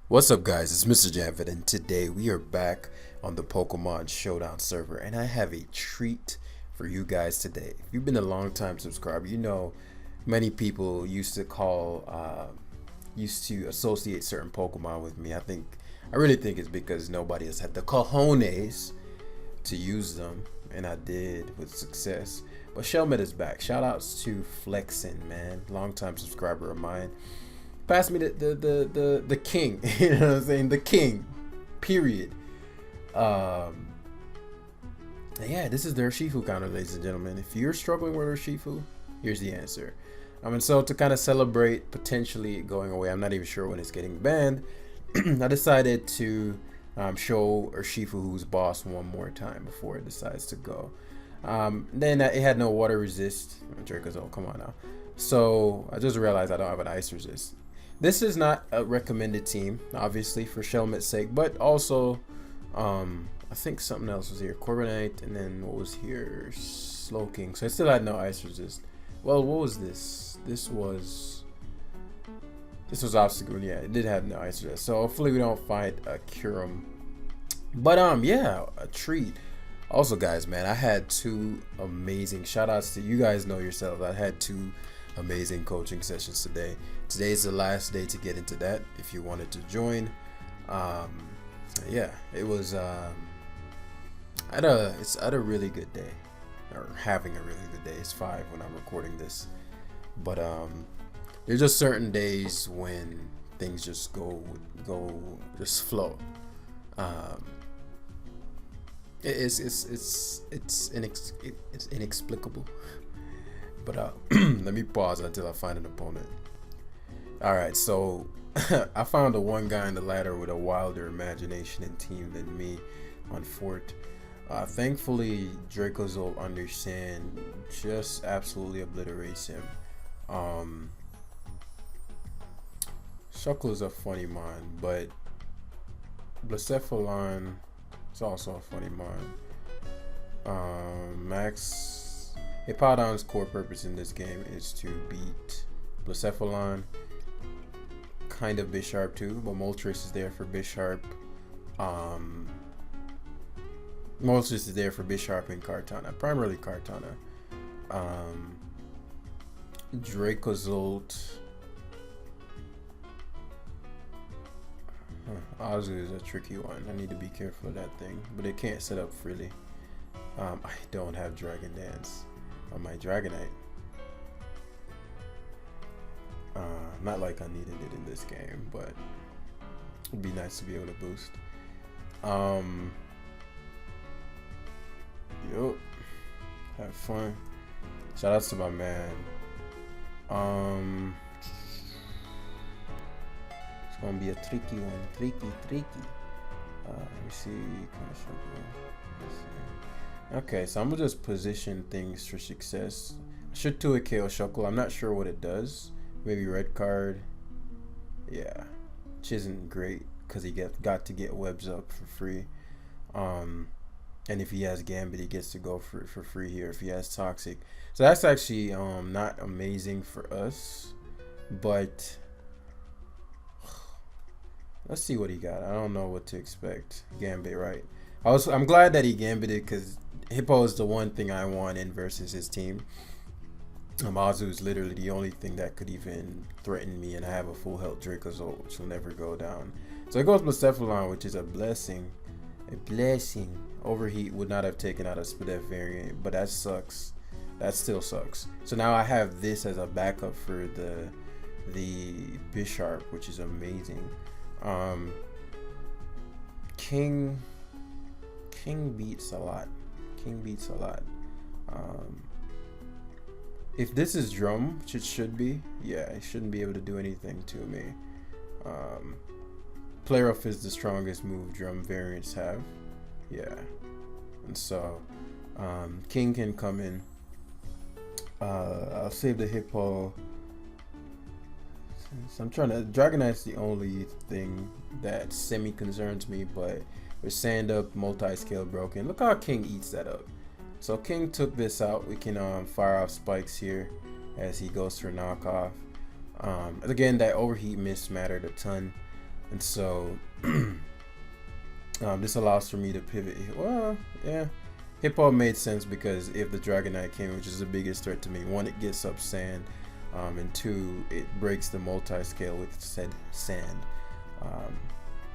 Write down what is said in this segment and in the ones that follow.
What's up, guys? It's Mr. Janvid, and today we are back on the Pokemon Showdown server, and I have a treat for you guys today. If you've been a long time subscriber, you know many people used to associate certain Pokemon with me. I really think it's because nobody has had the cojones to use them, and I did with success. But Shelmet is back. Shout outs to Flexin, man, long time subscriber of mine. Pass me the king. You know what I'm saying? The king. Period. Um yeah, this is the Urshifu counter, ladies and gentlemen. If you're struggling with Urshifu, here's the answer. And so to kind of celebrate potentially going away, I'm not even sure when it's getting banned. I decided to show Urshifu who's boss one more time before it decides to go. Then it had no water resist. Draco's, oh, come on now. So I just realized I don't have an ice resist. This is not a recommended team, obviously, for Shelmet's sake, but also, I think something else was here. Corbinite, and then what was here? Slowking. So I still had no ice resist. Well, what was this? This was obstacle. Yeah, it did have no ice resist. So hopefully we don't find a Curum. But yeah, a treat. Also, guys, man, I had two amazing shout outs to you guys. Know yourselves. I had two amazing coaching sessions today. Today is the last day to get into that if you wanted to join. Yeah, it was I had a really good day, or having a really good day. It's 5 when I'm recording this, but there's just certain days when things just just flow. It's inexplicable. But let me pause until I find an opponent. Alright, so I found the one guy in the ladder with a wilder imagination and team than me on Fort. Thankfully, Dracozolt understand just absolutely obliterates him. Shuckle is a funny mon, but Blacephalon is also a funny mon. Max Hippowdon's core purpose in this game is to beat Blacephalon, kind of Bisharp too, but Moltres is there for Bisharp. Moltres is there for Bisharp and Kartana, primarily Kartana. Dracozolt. Azu is a tricky one. I need to be careful of that thing, but it can't set up freely. I don't have Dragon Dance on my Dragonite. Not like I needed it in this game, but it'd be nice to be able to boost. Yup. Have fun. Shout outs to my man. It's gonna be a tricky one. Tricky. Let me see. Okay, so I'm gonna just position things for success. I should do a KO Shuckle. I'm not sure what it does. Maybe red card. Yeah, which isn't great because he got to get webs up for free. And if he has Gambit, he gets to go for free here if he has Toxic. So that's actually not amazing for us, but let's see what he got. I don't know what to expect. Gambit, right? I'm glad that he Gambited because Hippo is the one thing I want in versus his team. Azu is literally the only thing that could even threaten me, and I have a full health Dracozolt, which will never go down. So it goes Blacephalon, which is a blessing. A blessing. Overheat would not have taken out a Spadef variant, but that sucks. That still sucks. So now I have this as a backup for the Bisharp, which is amazing. King beats a lot. If this is Drum, which it should be, yeah, it shouldn't be able to do anything to me. Player Off is the strongest move Drum variants have. Yeah. And so, King can come in. I'll save the Hippo. So I'm trying to. Dragonite's the only thing that semi concerns me, but with Sand Up, multi-scale broken. Look how King eats that up. So King took this out. We can fire off spikes here as he goes for knockoff. Again, that overheat miss mattered a ton. And so this allows for me to pivot. Well, yeah, Hippo made sense because if the Dragonite came, which is the biggest threat to me, one, it gets up sand, and two, it breaks the multi-scale with said sand.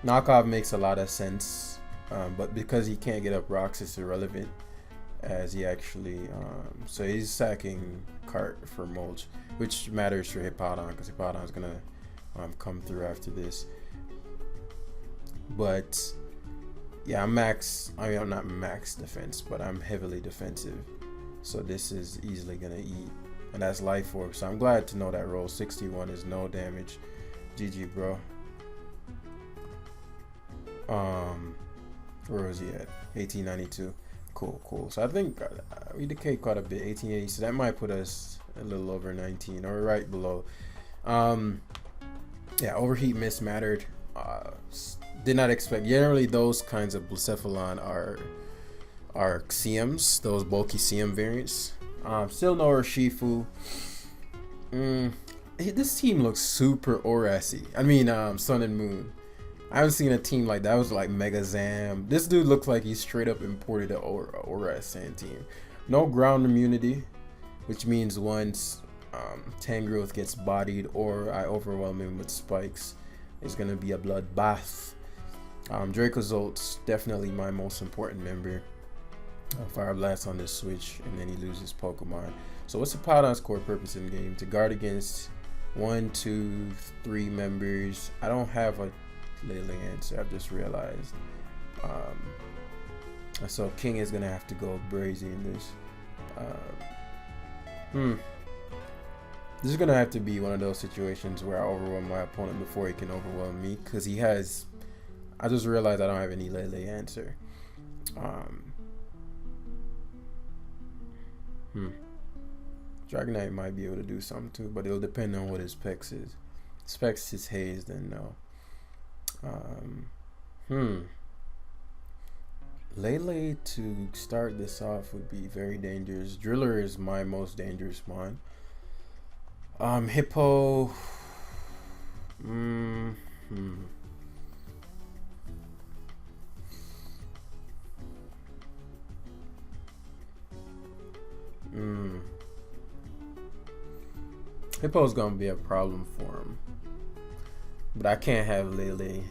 Knockoff makes a lot of sense, but because he can't get up rocks, it's irrelevant as he actually, so he's sacking Cart for mulch, which matters for Hippowdon because Hippowdon's gonna come through after this. But yeah, I'm not max defense, but I'm heavily defensive, so this is easily gonna eat, and that's Life Orb. So I'm glad to know that roll 61 is no damage. GG, bro. Where was he at? 1892. Cool. So I think we decayed quite a bit. 1880. So that might put us a little over 19 or right below. Yeah, overheat miss mattered. Did not expect. Generally, those kinds of Blacephalon are CMs, those bulky CM variants. Still no Urshifu. This team looks super Orasi. I mean, Sun and Moon. I haven't seen a team like that. It was like Mega Zam. This dude looks like he straight up imported an Oras Sand team. No ground immunity, which means once Tangrowth gets bodied or I overwhelm him with spikes, it's gonna be a bloodbath. Dracozolt's definitely my most important member. Fire Blast on this switch, and then he loses Pokemon. So what's the Hippowdon's core purpose in the game? To guard against 1, 2, 3 members. I don't have a Lele answer, I've just realized. So King is gonna have to go brazy in this. This is gonna have to be one of those situations where I overwhelm my opponent before he can overwhelm me, because he has. I just realized I don't have any Lele answer. Dragonite might be able to do something too, but it'll depend on what his Specs is. Specs is Haze, then no. Lele to start this off would be very dangerous. Driller is my most dangerous one. Hippo. Hippo's gonna be a problem for him. But I can't have Lele.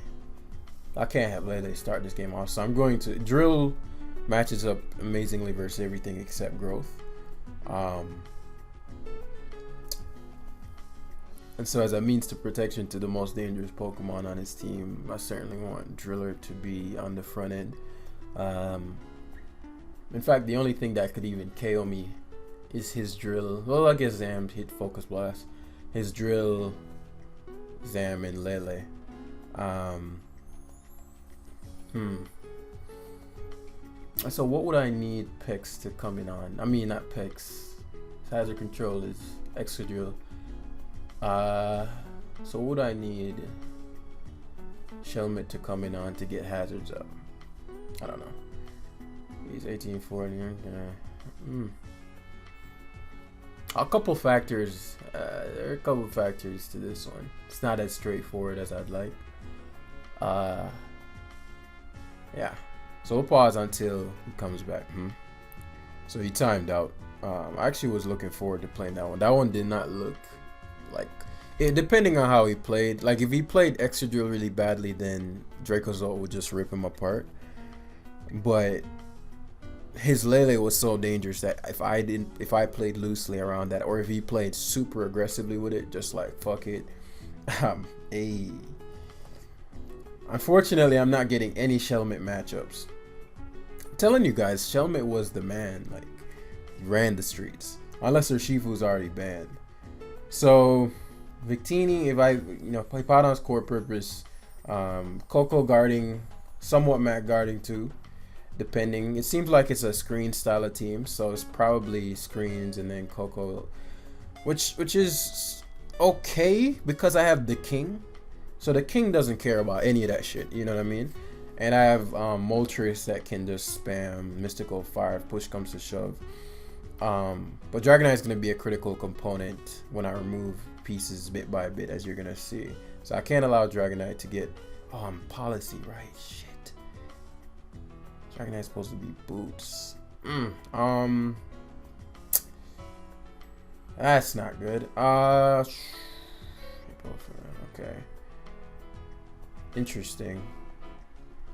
I can't have Lele start this game off. So I'm going to Drill matches up amazingly versus everything except growth. And so as a means to protection to the most dangerous Pokemon on his team, I certainly want Driller to be on the front end. In fact, the only thing that could even KO me is his Drill. Well, I guess Zam hit Focus Blast. His Drill, Zam, and Lele. So what would I need Pex to come in on? I mean, not Pex. Hazard Control is Extra Drill. So what would I need Shelmet to come in on to get hazards up? I don't know. He's 1840. A couple factors. There are a couple factors to this one. It's not as straightforward as I'd like. Yeah. So we'll pause until he comes back. So he timed out. I actually was looking forward to playing that one. That one did not look like it, depending on how he played. Like if he played Extra Drill really badly, then Dracozolt would just rip him apart. But his Lele was so dangerous that if I played loosely around that, or if he played super aggressively with it, just like fuck it. Unfortunately, I'm not getting any Shelmet matchups. I'm telling you guys, Shelmet was the man. Like, he ran the streets. Unless Urshifu's already banned. So, Victini, if I, play Hippowdon's core purpose, Coco guarding, somewhat Mac guarding too, depending. It seems like it's a screen style of team, so it's probably screens and then Coco, which is okay because I have the King. So the King doesn't care about any of that shit, you know what I mean? And I have Moltres that can just spam Mystical Fire if push comes to shove. But Dragonite is going to be a critical component when I remove pieces bit by bit, as you're going to see. So I can't allow Dragonite to get Policy, right? Shit. Dragon Knight's supposed to be boots. That's not good. Okay. Interesting.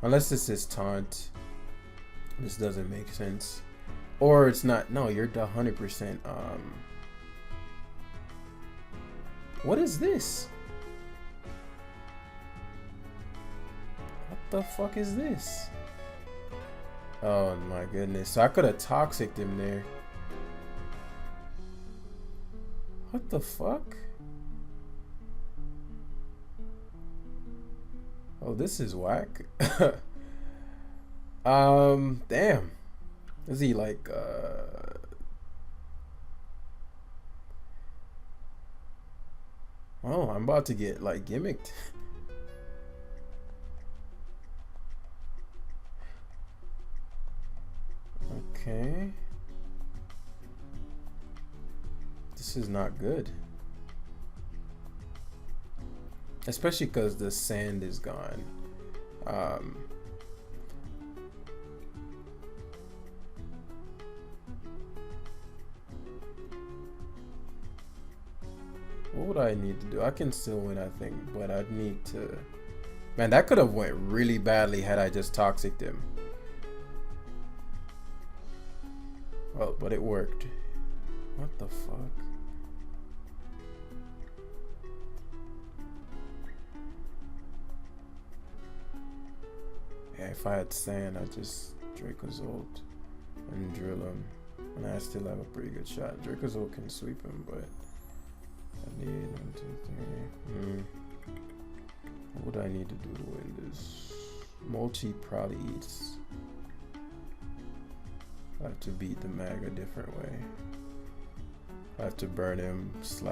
Unless this is taunt. This doesn't make sense. Or it's not. No, you're the 100%. What is this? What the fuck is this? Oh my goodness. So I could have toxiced him there. What the fuck? Oh, this is whack. Damn. Is he like oh, I'm about to get like gimmicked. Okay. This is not good. Especially because the sand is gone. What would I need to do? I can still win, I think, but I'd need to... Man, that could have went really badly had I just toxicked him. Well, but it worked. What the fuck? Yeah, if I had sand, I'd just Draco's ult and drill him. And I still have a pretty good shot. Draco's ult can sweep him, but I need 1, 2, 3. What would I need to do to win this? Multi probably eats. I have to beat the mag a different way. I have to burn him /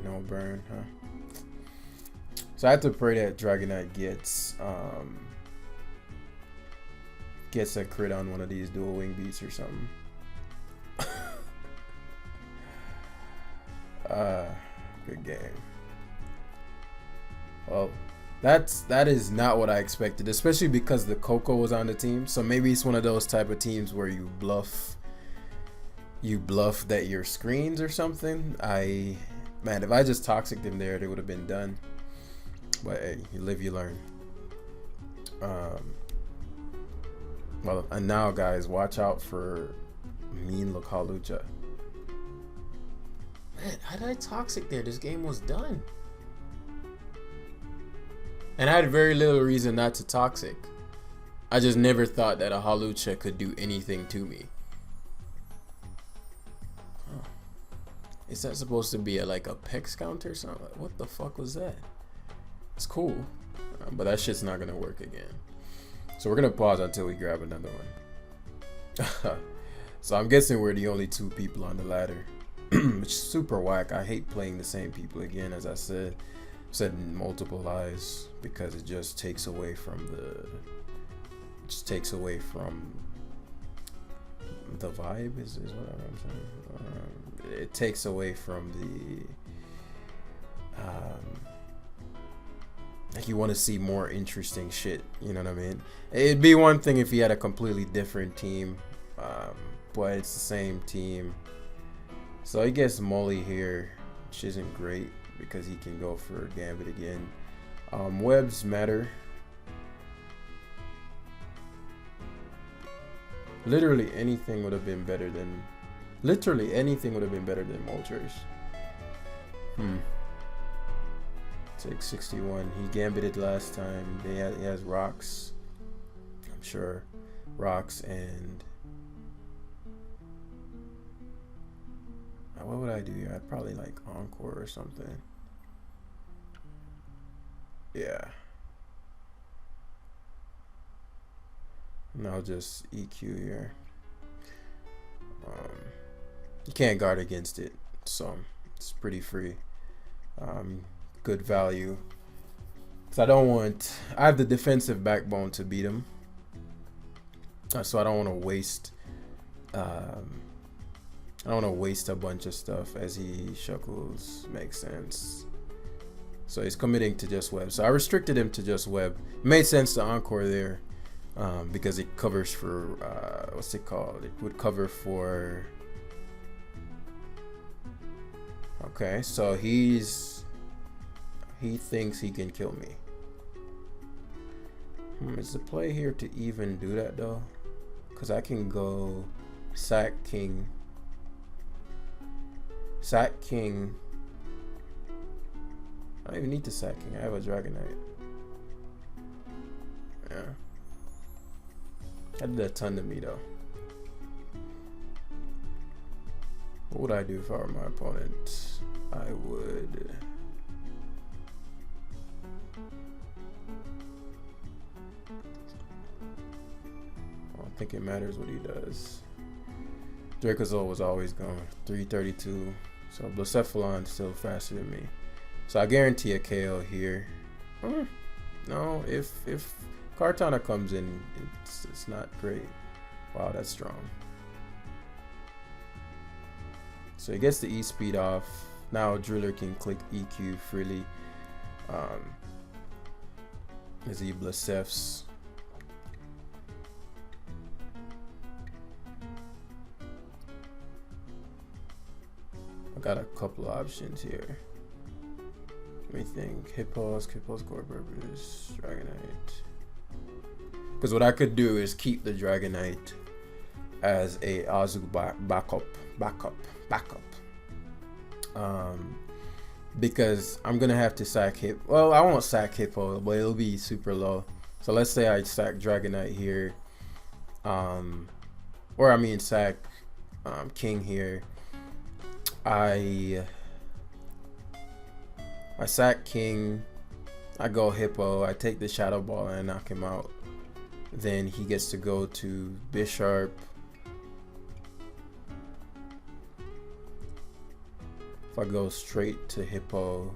no burn, huh? So I have to pray that Dragon Knight gets a crit on one of these dual wing beats or something. Good game. Well, that is not what I expected, especially because the Coco was on the team. So maybe it's one of those type of teams where you bluff that you're screens or something. Man, if I just toxicked him there, they would have been done. But hey, you live, you learn. Well, and now guys, watch out for mean Lucalucha. Man, how did I toxic there? This game was done. And I had very little reason not to toxic. I just never thought that a Halucha could do anything to me. Huh. Is that supposed to be like a Pex counter or something? What the fuck was that? It's cool, but that shit's not gonna work again. So we're gonna pause until we grab another one. So I'm guessing we're the only 2 people on the ladder, which is super whack. I hate playing the same people again, as I said multiple lies, because it just takes away from the vibe. Is what I'm saying. It takes away from the like, you want to see more interesting shit, you know what I mean? It'd be one thing if he had a completely different team, but it's the same team. So I guess Molly here, which isn't great because he can go for Gambit again. Webs matter. Literally anything would have been better than Moltres. Take 61. He gambited last time. He has rocks. I'm sure. Rocks and... What would I do here? I'd probably like Encore or something. Yeah. And I'll just EQ here. You can't guard against it, so it's pretty free. Good value. Because I have the defensive backbone to beat him. So I don't want to waste a bunch of stuff as he shuckles. Makes sense. So he's committing to just web. So I restricted him to just web. It made sense to encore there, because it covers for what's it called? It would cover for. Okay, so he thinks he can kill me. Is the play here to even do that though? Because I can go sack king. Sack king. I don't even need to sack king. I have a Dragon Knight. Yeah. That did a ton to me though. What would I do if I were my opponent? I would. I don't think it matters what he does. Dracozolt was always going 332, so Blacephalon's still faster than me. So I guarantee a KO here. No, if Kartana comes in, it's not great. Wow, that's strong. So he gets the E speed off. Now Driller can click EQ freely. As he Blacefs. I got a couple options here. Let me think. Hippos core purpose, Dragonite. Because what I could do is keep the Dragonite as a Azu backup. Because I'm gonna have to sack Hippo. Well, I won't sack Hippo, but it'll be super low. So let's say I sack Dragonite here, or I mean sack King here. I sack King, I go Hippo, I take the Shadow Ball and knock him out. Then he gets to go to Bisharp. If I go straight to Hippo,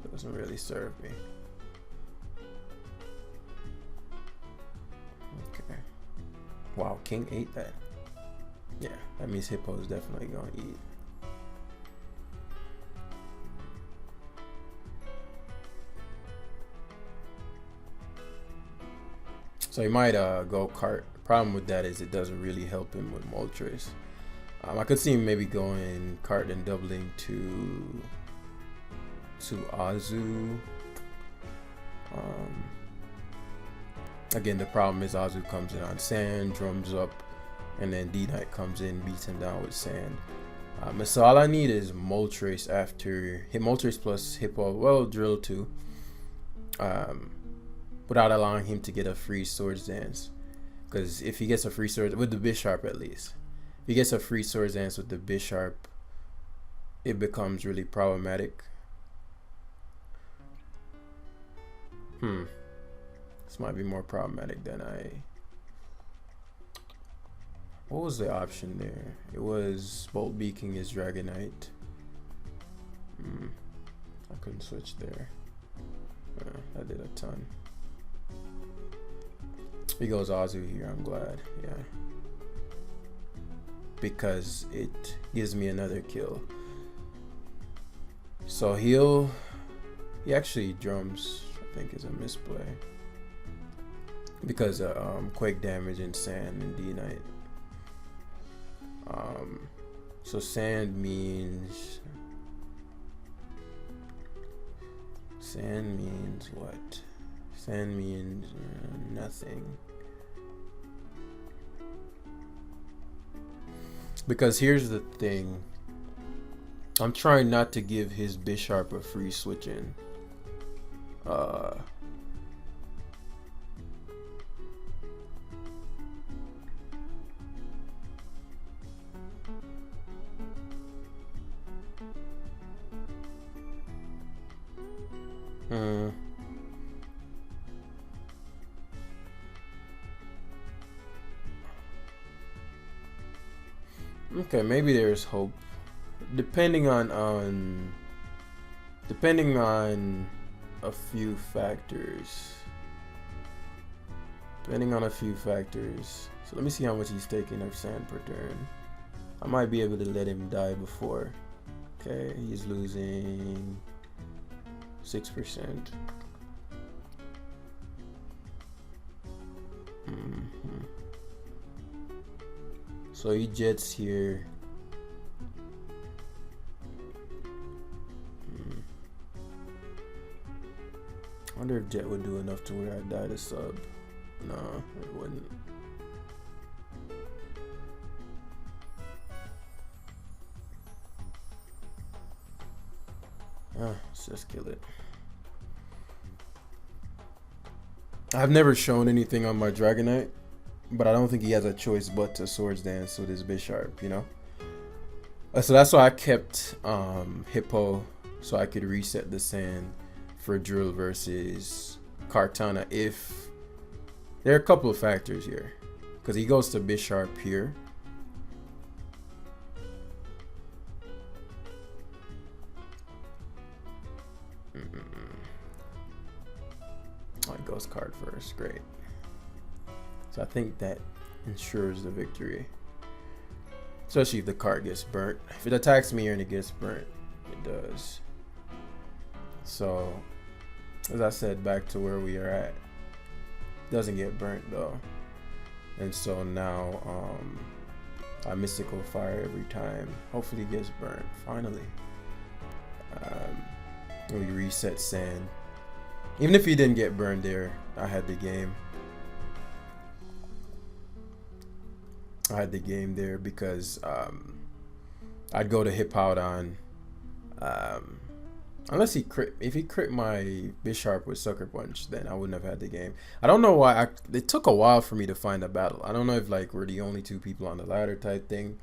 it doesn't really serve me. Okay. Wow, King ate that. Yeah, that means Hippo is definitely gonna eat. So he might go Cart. Problem with that is it doesn't really help him with Moltres. I could see him maybe going Cart and doubling to Azu. Again, the problem is Azu comes in on sand, drums up, and then D-Knight comes in, beats him down with sand. So all I need is Moltres after hit Moltres plus Hippo, well, Drill too, without allowing him to get a free Swords Dance. Because if he gets a free Swords, with the Bisharp at least, if he gets a free Swords Dance with the Bisharp, it becomes really problematic. This might be more problematic than What was the option there? It was Bolt Beaking his Dragonite. I couldn't switch there. I did a ton. He goes Azu here, I'm glad, yeah. Because it gives me another kill. So he actually drums, I think is a misplay. Because of Quake damage and Sand and D-Knight. So Sand means what? Sand means nothing. Because here's the thing. I'm trying not to give his Bisharp a free switch in. Okay, maybe there's hope. Depending on a few factors. So let me see how much he's taking of sand per turn. I might be able to let him die before. Okay, he's losing 6%. So he jets here. I wonder if jet would do enough to where I die to sub. No, it wouldn't. Let's just kill it. I've never shown anything on my Dragonite, but I don't think he has a choice but to Swords Dance with his Bisharp, you know? So that's why I kept Hippo, so I could reset the sand for Drill versus Kartana. If there are a couple of factors here, because he goes to Bisharp here. Oh, he goes card first. Great. So I think that ensures the victory. Especially if the card gets burnt. If it attacks me and it gets burnt, it does. So, as I said, back to where we are at. Doesn't get burnt though. And so now I Mystical Fire every time. Hopefully it gets burnt. Finally. We reset sand. Even if he didn't get burned there, I had the game. I had the game there because I'd go to Hippowdon. Unless he crit, if he crit my Bisharp with Sucker Punch, then I wouldn't have had the game. I don't know why. It took a while for me to find a battle. I don't know if like we're the only two people on the ladder type thing,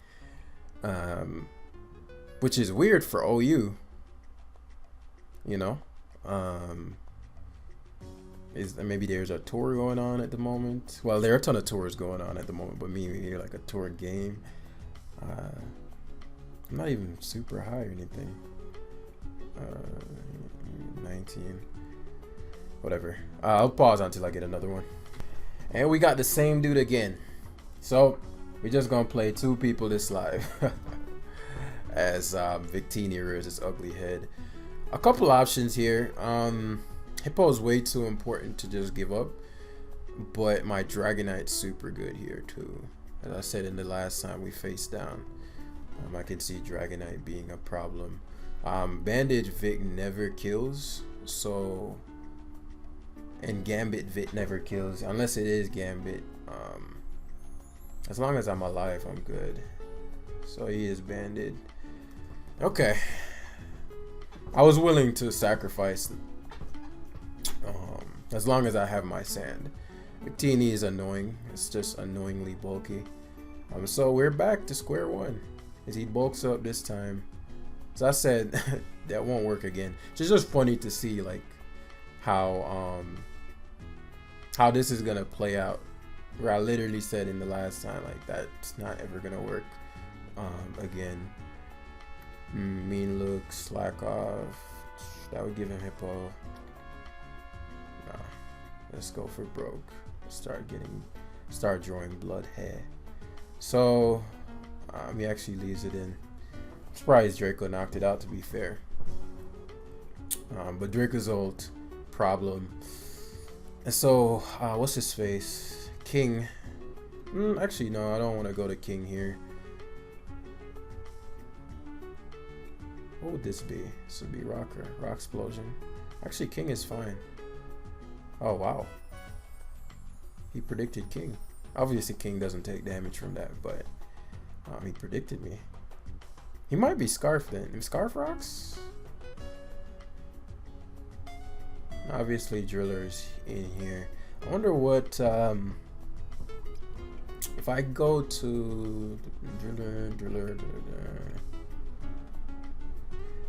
which is weird for OU. You know, maybe there's a tour going on at the moment. Well, there are a ton of tours going on at the moment, but maybe like a tour game. I'm not even super high or anything. 19, whatever. I'll pause until I get another one. And we got the same dude again. So we're just gonna play two people this live as Victini rears his ugly head. A couple options here. Hippo is way too important to just give up, but my Dragonite's super good here too. As I said in the last time we faced down, I can see Dragonite being a problem. Bandage Vic never kills, so, and Gambit Vic never kills unless it is Gambit. As long as I'm alive, I'm good. So he is banded. Okay, I was willing to sacrifice as long as I have my sand. Victini is annoying. It's just annoyingly bulky. So we're back to square one as he bulks up this time. So I said that won't work again. It's just funny to see like how this is gonna play out. Where I literally said in the last time like that's not ever gonna work again. Mean look, slack off. That would give him Hippo. Nah, let's go for broke. Start drawing blood hair. So he actually leaves it in. Surprised Draco knocked it out, to be fair. But Draco's ult problem. And so what's his face? King. Actually no, I don't want to go to King here. What would this be? This would be Rock Explosion. Actually, King is fine. Oh, wow. He predicted King. Obviously, King doesn't take damage from that, but he predicted me. He might be Scarf then. If Scarf rocks? Obviously, Driller's in here. I wonder what... if I go to... Driller.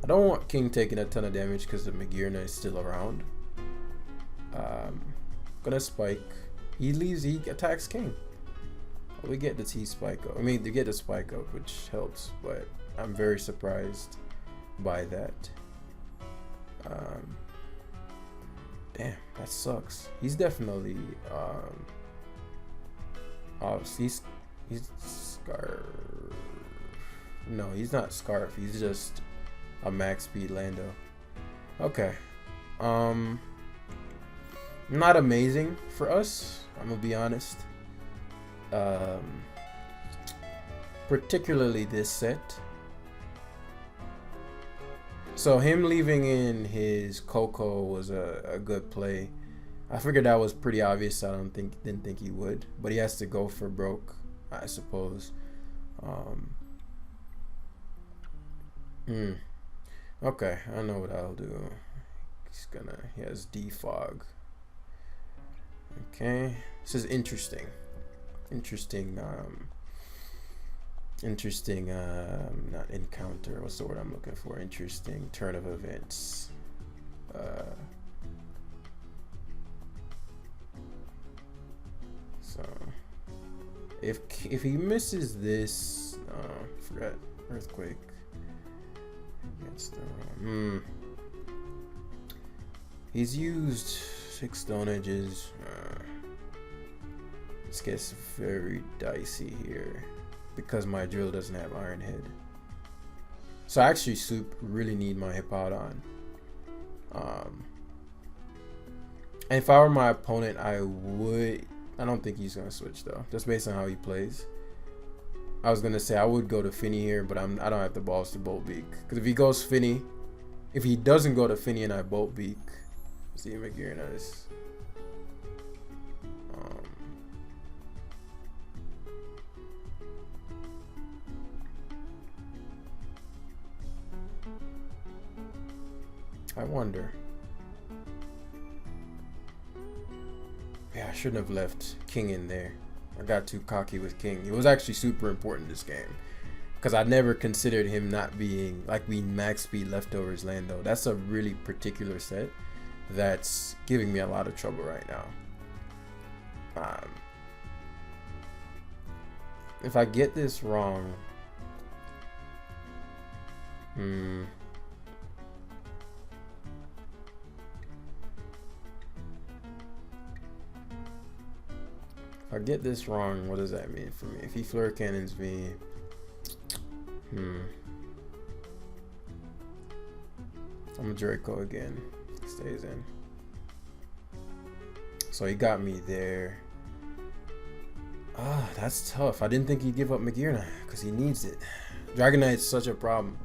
I don't want King taking a ton of damage because the Magearna is still around. Gonna spike. He attacks King. We get the T-spike up. I mean, they get the spike up, which helps, but I'm very surprised by that. Damn, that sucks. He's definitely he's Scarf. No, he's not Scarf. He's just a max speed Lando. Okay, Not amazing for us, I'm gonna be honest. Particularly this set. So him leaving in his Coco was a good play. I figured that was pretty obvious. I didn't think he would, but he has to go for broke, I suppose. Okay, I know what I'll do. He has defog. Okay, this is interesting. Not encounter, what's the word I'm looking for? Interesting turn of events. So if he misses this, forgot earthquake against the he's used 6 stone edges. This gets very dicey here because my drill doesn't have iron head. So I actually really need my Hippodon. And if I were my opponent, I don't think he's gonna switch though, just based on how he plays. I was gonna say I would go to Finny here, but I don't have the balls to Bolt Beak. Because if he goes Finny, if he doesn't go to Finny and I Bolt Beak, see him again. Nice. I wonder. Yeah, I shouldn't have left King in there. I got too cocky with King. It was actually super important this game because I never considered him not being like being max speed leftovers Lando. That's a really particular set that's giving me a lot of trouble right now. If I get this wrong, if I get this wrong, what does that mean for me? If he Fleur Cannons me, I'm a Draco again. Stays in. So he got me there. That's tough. I didn't think he'd give up Magearna because he needs it. Dragonite's such a problem.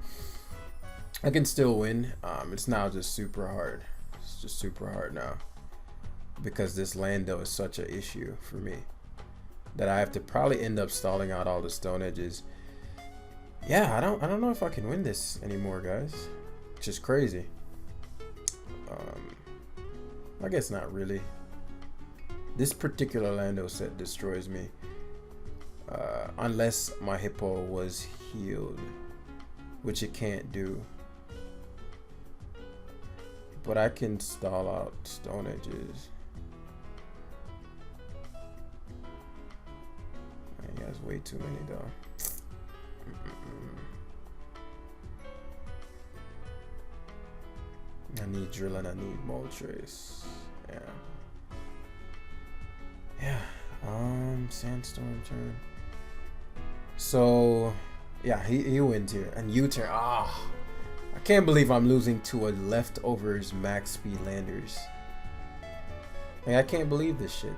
I can still win. It's now just super hard. It's just super hard now because this Lando is such an issue for me that I have to probably end up stalling out all the stone edges. Yeah, I don't know if I can win this anymore, guys. It's just crazy. I guess not really. This particular Lando set destroys me. Unless my Hippo was healed, which it can't do. But I can stall out stone edges. He has way too many though. I need drill and I need Moltres. Yeah. Sandstorm turn. So yeah, he wins here. And U-turn. I can't believe I'm losing to a leftovers max speed landers. Like, I can't believe this shit.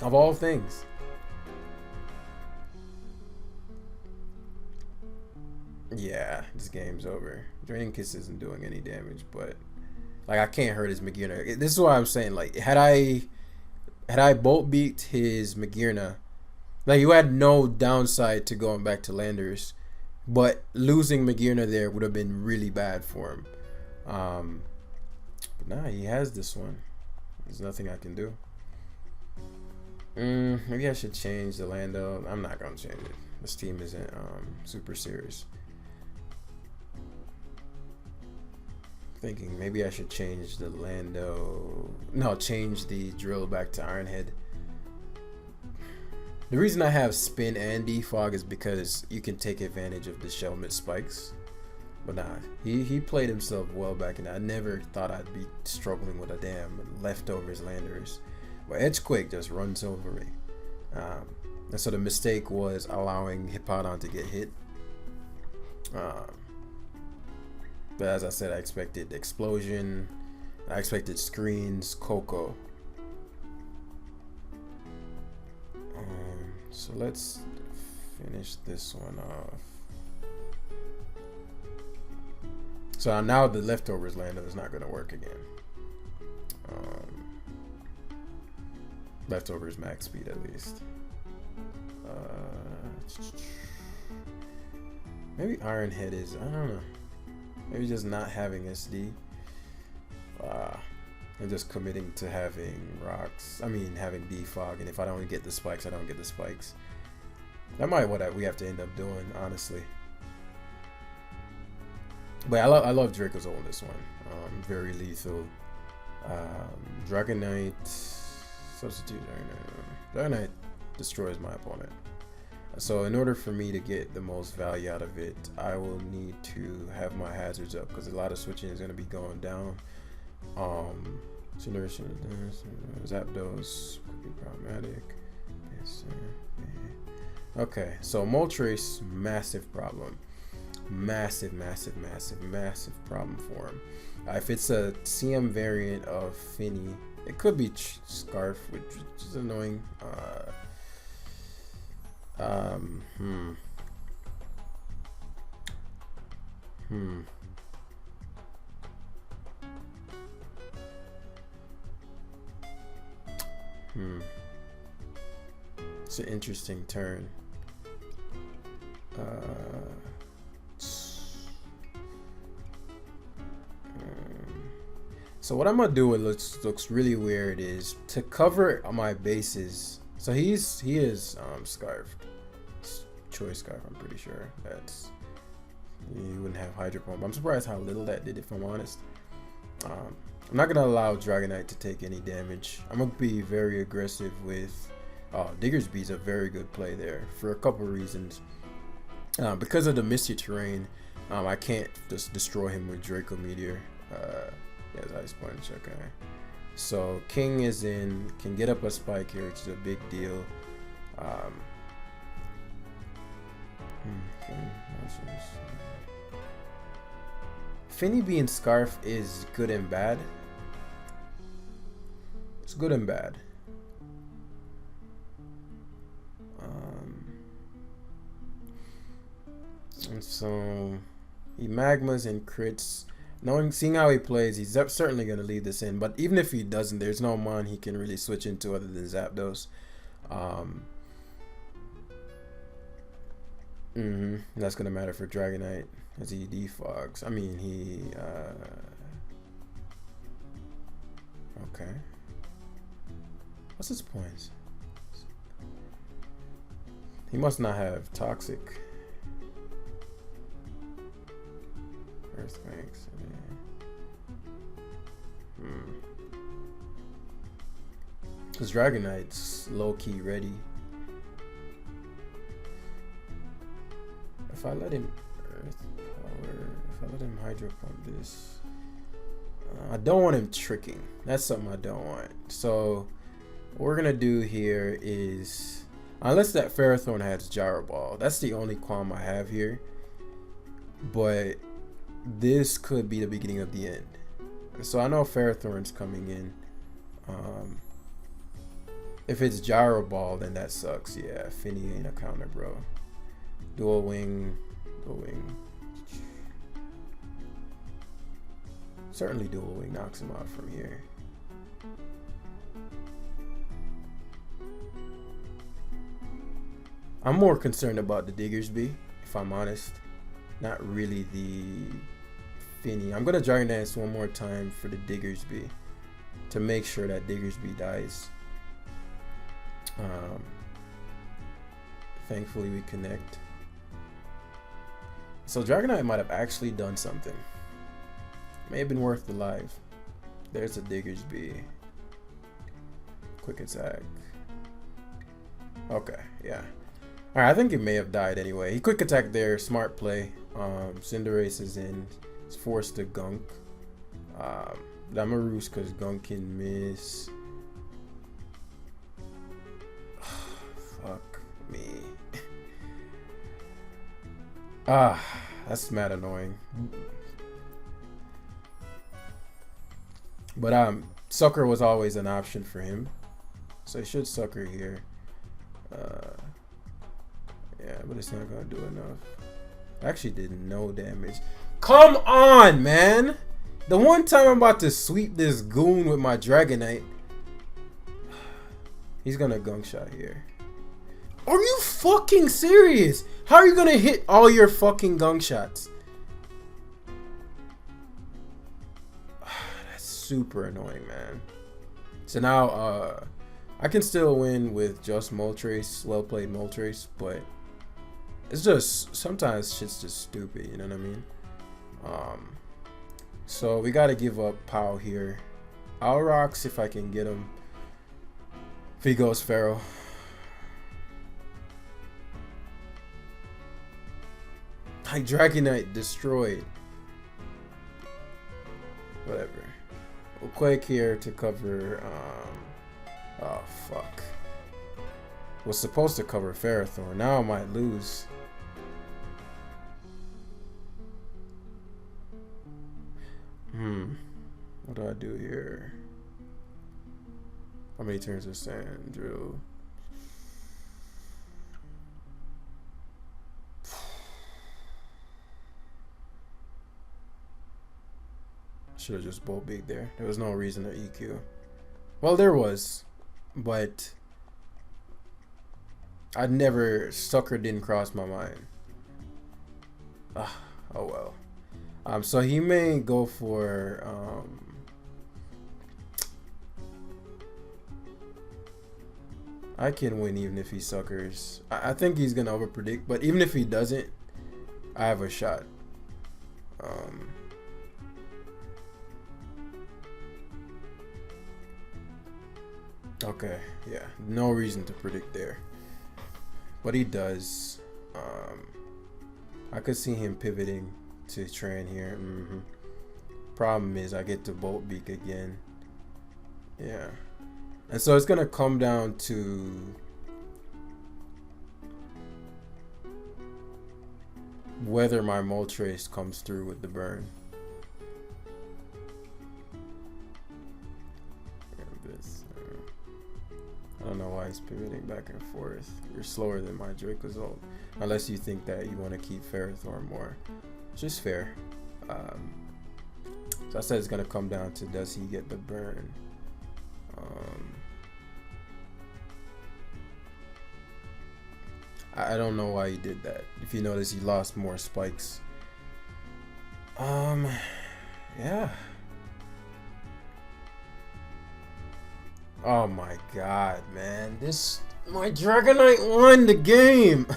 Of all things. Yeah, this game's over. Draining Kiss isn't doing any damage, but like I can't hurt his Magearna. This is why I'm saying, like, had I Bolt beat his Magearna, like, you had no downside to going back to Landers, but losing Magearna there would have been really bad for him. But nah, he has this one. There's nothing I can do. Maybe I should change the Lando. I'm not gonna change it. This team isn't super serious. Thinking maybe I should change the Lando. No, change the drill back to Ironhead. The reason I have spin and defog is because you can take advantage of the Shelmet spikes. But nah, he played himself well back in that. I never thought I'd be struggling with a damn leftovers Landers. But Edgequake just runs over me. And so the mistake was allowing Hippodon to get hit. But as I said, I expected Explosion, I expected screens, Coco. So let's finish this one off. So now the leftovers Lando is not going to work again. Leftovers max speed at least. Maybe Ironhead is, I don't know. Maybe just not having SD. And just committing to having rocks. I mean, having defog. And if I don't get the spikes, I don't get the spikes. That might be what we have to end up doing, honestly. But I love Draco's oldest one. Very lethal. Dragon Knight. Substitute Dragon Knight destroys my opponent. So in order for me to get the most value out of it, I will need to have my hazards up because a lot of switching is going to be going down. Zapdos could be problematic. Okay, so Moltres, massive problem. Massive problem for him. If it's a CM variant of Finny, it could be Scarf, which is annoying. It's an interesting turn. So what I'm gonna do, it looks really weird, is to cover my bases. So he is scarfed. Choice scarf, I'm pretty sure. That's, you wouldn't have Hydro Pump. I'm surprised how little that did, if I'm honest. I'm not gonna allow Dragonite to take any damage. I'm gonna be very aggressive with Diggersby is a very good play there for a couple reasons. Because of the misty terrain, I can't just destroy him with Draco Meteor. Yes, Ice Punch. Okay, so King is in, can get up a spike here, which is a big deal. Finny being Scarf is good and bad. It's good and bad. And so he magmas and crits. Seeing how he plays, he's certainly going to leave this in. But even if he doesn't, there's no mon he can really switch into other than Zapdos. That's going to matter for Dragonite as he defogs. I mean, he... okay. What's his points? He must not have Toxic. Earthquakes. Because Dragonite's low-key ready. If I let him Earth Power, if I let him Hydro Pump this, I don't want him tricking. That's something I don't want. So what we're gonna do here is, unless that Ferrothorn has Gyro Ball, that's the only qualm I have here. But this could be the beginning of the end. So I know Ferrothorn's coming in. If it's Gyro Ball, then that sucks. Yeah, Finny ain't a counter, bro. Dual Wing. Certainly Dual Wing knocks him out from here. I'm more concerned about the Diggersby, if I'm honest. Not really the Finny. I'm gonna Dragon Dance one more time for the Diggersby to make sure that Diggersby dies. Thankfully we connect. So Dragonite might have actually done something. May have been worth the life. There's a Diggersby. Quick attack. Okay, yeah. Alright, I think it may have died anyway. He quick attack there, smart play. Cinderace is in. It's forced to Gunk. Lamarus because Gunk can miss. Fuck me. That's mad annoying. But Sucker was always an option for him, so he should Sucker here. Yeah, but it's not gonna do enough. Actually did no damage. Come on, man! The one time I'm about to sweep this goon with my Dragonite, he's gonna gunk shot here. Are you fucking serious? How are you gonna hit all your fucking gunk shots? That's super annoying, man. So now, I can still win with just Moltres, well played Moltres, but it's just, sometimes shit's just stupid, you know what I mean? So we gotta give up Pow here. I'll rocks if I can get him. If he goes Pharaoh. My Dragonite destroyed. Whatever. We'll Quake here to cover, oh fuck. Was supposed to cover Ferrothorn. Now I might lose. What do I do here? How many turns of Sand Drill? Should have just Bolt Beat there. There was no reason to EQ. Well, there was, but I'd never, Sucker didn't cross my mind. Oh well. So he may go for I can win even if he suckers. I think he's gonna overpredict, but even if he doesn't, I have a shot. Okay, yeah, no reason to predict there, but he does. I could see him pivoting to Tran here. Problem is I get to Bolt Beak again. Yeah. And so it's gonna come down to whether my Moltres comes through with the burn. I don't know why he's pivoting back and forth. You're slower than my Dracozolt. Unless you think that you want to keep Ferrothorn more. Just fair. So I said it's gonna come down to does he get the burn. I don't know why he did that. If you notice, he lost more spikes. Yeah. Oh my god, man. My Dragonite won the game.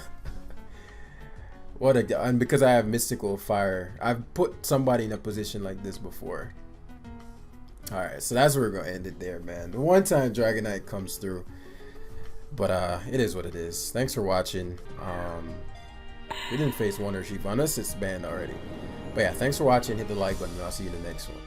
What a, and because I have Mystical Fire, I've put somebody in a position like this before. Alright, so that's where we're gonna end it there, man. The one time Dragonite comes through. But it is what it is. Thanks for watching. We didn't face one Urshifu unless it's banned already. But yeah, thanks for watching. Hit the like button and I'll see you in the next one.